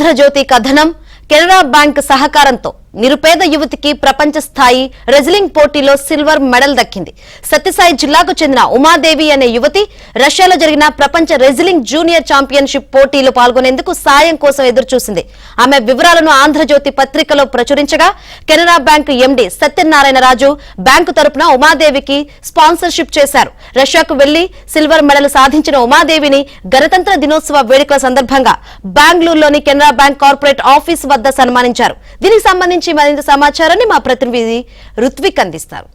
ఆంధ్రజ్యోతి కథనం కెనరా బ్యాంక్ సహకారంతో నిరుపేద యువతికి ప్రపంచ స్థాయి రెజ్లింగ్ పోటీలో సిల్వర్ మెడల్ దక్కింది. సత్యసాయి జిల్లాకు చెందిన ఉమాదేవి అనే యువతి రష్యాలో జరిగిన ప్రపంచ రెజ్లింగ్ జూనియర్ ఛాంపియన్షిప్ పోటీలో పాల్గొనేందుకు సాయం కోసం ఎదురుచూసింది. ఆమె వివరాలను ఆంధ్రజ్యోతి పత్రికలో ప్రచురించగా Canara bank MD Satyanarayana Raju bank తరపున ఉమాదేవికి స్పాన్సర్షిప్ చేశారు. రష్యాకు వెళ్లి సిల్వర్ మెడల్ సాధించిన ఉమాదేవిని గణతంత్ర దినోత్సవ వేడుకల సందర్భంగా బెంగళూరులోని కెనరా బ్యాంక్ కార్పొరేట్ ఆఫీస్ వద్ద సన్మానించారు. దీనికి సంబంధించి మరింత సమాచారాన్ని మా ప్రతినిధి రుత్విక్ అందిస్తారు.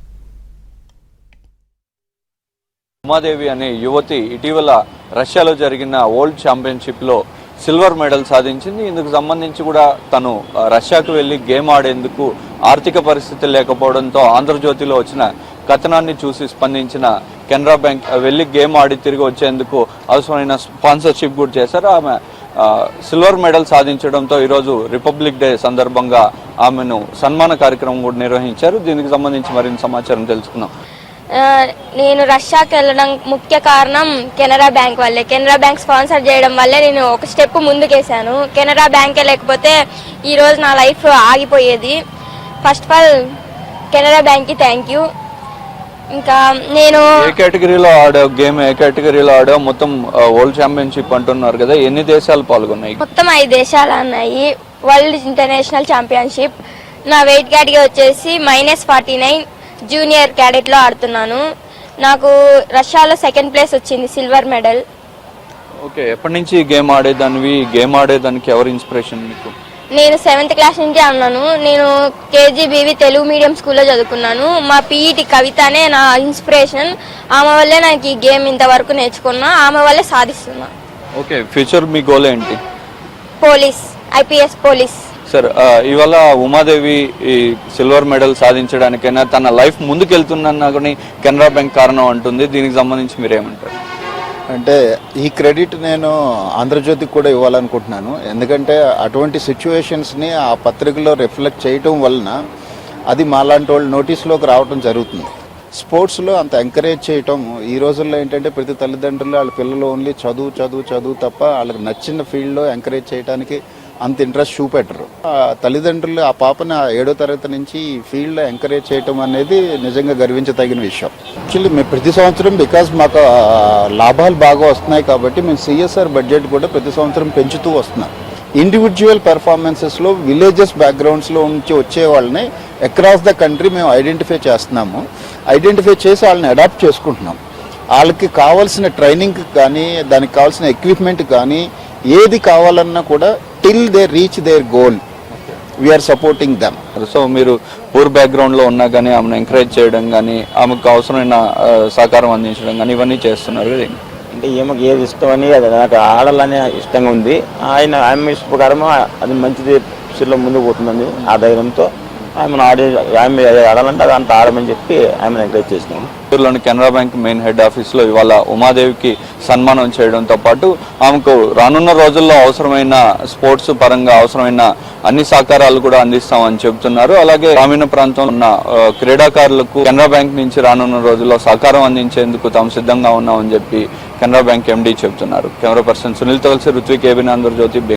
ఉమాదేవి అనే యువతి ఇటీవల రష్యాలో జరిగిన వరల్డ్ ఛాంపియన్షిప్ లో సిల్వర్ మెడల్ సాధించింది. ఇందుకు సంబంధించి కూడా తను రష్యాకు వెళ్లి గేమ్ ఆడేందుకు ఆర్థిక పరిస్థితి లేకపోవడంతో ఆంధ్రజ్యోతిలో వచ్చిన కథనాన్ని చూసి స్పందించిన కెనరా బ్యాంక్ వెళ్లి గేమ్ ఆడి తిరిగి వచ్చేందుకు అవసరమైన స్పాన్సర్షిప్ కూడా చేశారు. ఆమె సిల్వర్ మెడల్ సాధించడంతో ఈరోజు రిపబ్లిక్ డే సందర్భంగా ఆమెను సన్మాన కార్యక్రమం కూడా నిర్వహించారు. దీనికి సంబంధించి మరిన్ని సమాచారం తెలుసుకున్నాం. నేను రష్యాకి వెళ్ళడం ముఖ్య కారణం కెనరా బ్యాంక్ వల్లే. కెనరా బ్యాంక్ స్పాన్సర్ చేయడం వల్లే నేను ఒక స్టెప్ ముందుకేసాను. కెనరా బ్యాంకే లేకపోతే ఈరోజు నా లైఫ్ ఆగిపోయేది. ఫస్ట్ ఆఫ్ ఆల్ కెనరా బ్యాంక్కి థ్యాంక్ యూ. ఇంకా నేను ఏ కేటగిరీలో ఆడావు గేమ్? ఏ కేటగిరీలో ఆడావు? మొత్తం వరల్డ్ ఛాంపియన్షిప్ అంటున్నారు కదా, ఎన్ని దేశాలు పాల్గొన్నాయి? మొత్తం 5 దేశాలు అన్నాయి. World international championship. నా వెయిట్ కేటగిరీ వచ్చేసి -49 జూనియర్ క్యాడెట్ లో ఆడుతున్నాను. నాకు రష్యాలో సెకండ్ ప్లేస్ వచ్చింది, సిల్వర్ మెడల్. ఓకే, ఎప్పటి నుంచి గేమ్ ఆడేదానివి? గేమ్ ఆడేదానికి ఎవరు ఇన్స్పిరేషన్ మీకు? నేను 7th క్లాస్ నుంచి అన్నాను. నేను KGBV తెలుగు మీడియం స్కూల్లో చదువుకున్నాను. మా PET కవితనే నా ఇన్స్పిరేషన్. ఆమె వల్లే నాకు ఈ గేమ్ ఇంతవరకు నేర్చుకున్నా. ఆమె వల్లే సాధిస్తున్నా. ఓకే, ఫ్యూచర్ మీ గోల్ ఏంటి? Police, IPS police. సార్, ఇవాళ ఉమాదేవి ఈ సిల్వర్ మెడల్ సాధించడానికైనా తన లైఫ్ ముందుకెళ్తున్నా కానీ కెనరా బ్యాంక్ కారణం అంటుంది. దీనికి సంబంధించి మీరేమంటారు? అంటే ఈ క్రెడిట్ నేను ఆంధ్రజ్యోతికి కూడా ఇవ్వాలనుకుంటున్నాను. ఎందుకంటే అటువంటి సిచ్యువేషన్స్ని ఆ పత్రికలో రిఫ్లెక్ట్ చేయటం వలన అది మాలాంటి వాళ్ళు నోటీస్లోకి రావడం జరుగుతుంది. స్పోర్ట్స్లో అంత ఎంకరేజ్ చేయటం ఈ రోజుల్లో ఏంటంటే ప్రతి తల్లిదండ్రులు వాళ్ళ పిల్లలు ఓన్లీ చదువు తప్ప వాళ్ళకి నచ్చిన ఫీల్డ్లో ఎంకరేజ్ చేయడానికి అంత ఇంట్రెస్ట్ చూపెట్టరు. తల్లిదండ్రులు ఆ పాపని 7వ తరగతి నుంచి ఈ ఫీల్డ్లో ఎంకరేజ్ చేయటం అనేది నిజంగా గర్వించదగిన విషయం. యాక్చువల్లీ మేము ప్రతి సంవత్సరం బికాజ్ మాకు లాభాలు బాగా వస్తున్నాయి కాబట్టి మేము CSR బడ్జెట్ కూడా ప్రతి సంవత్సరం పెంచుతూ వస్తున్నాం. ఇండివిజువల్ పెర్ఫార్మెన్సెస్లో విలేజెస్ బ్యాక్గ్రౌండ్స్లో నుంచి వచ్చే వాళ్ళని అక్రాస్ ద కంట్రీ మేము ఐడెంటిఫై చేస్తున్నాము. ఐడెంటిఫై చేసి వాళ్ళని అడాప్ట్ చేసుకుంటున్నాం. వాళ్ళకి కావాల్సిన ట్రైనింగ్ కానీ దానికి కావాల్సిన ఎక్విప్మెంట్ కానీ ఏది కావాలన్నా కూడా till they reach their goal we are supporting them. So మీరు పూర్ బ్యాక్గ్రౌండ్ లో ఉన్నా కానీ ఆమెను ఎంకరేజ్ చేయడం కానీ ఆమెకు అవసరమైన సహకారం అందించడం కానీ ఇవన్నీ చేస్తున్నారు కదా. అంటే ఈమెకు ఏది ఇష్టమని అది నాకు ఆడాలనే ఇష్టంగా ఉంది. ఆమె ఇష్ట ప్రకారం అది మంచిది లో ముందుకు పోతుందని ఆ ధైర్యంతో ఆమెను ఆమె ఆడాలంటే అది అంత ఆడమని చెప్పి ఆమెను ఎంకరేజ్ చేసినాము. చిత్తూరులోని కెనరా బ్యాంక్ మెయిన్ హెడ్ ఆఫీస్లో ఇవాళ ఉమాదేవికి సన్మానం చేయడంతో పాటు ఆమెకు రానున్న రోజుల్లో అవసరమైన స్పోర్ట్స్ పరంగా అవసరమైన అన్ని సహకారాలు కూడా అందిస్తామని చెబుతున్నారు. అలాగే గ్రామీణ ప్రాంతంలో ఉన్న క్రీడాకారులకు కెనరా బ్యాంక్ నుంచి రానున్న రోజుల్లో సహకారం అందించేందుకు తాము సిద్ధంగా ఉన్నామని చెప్పి కెనరా బ్యాంక్ MD చెబుతున్నారు. కెమెరా పర్సన్ సునీల్తో కలిసి రుత్విక్, ABN ఆంధ్రజ్యోతి.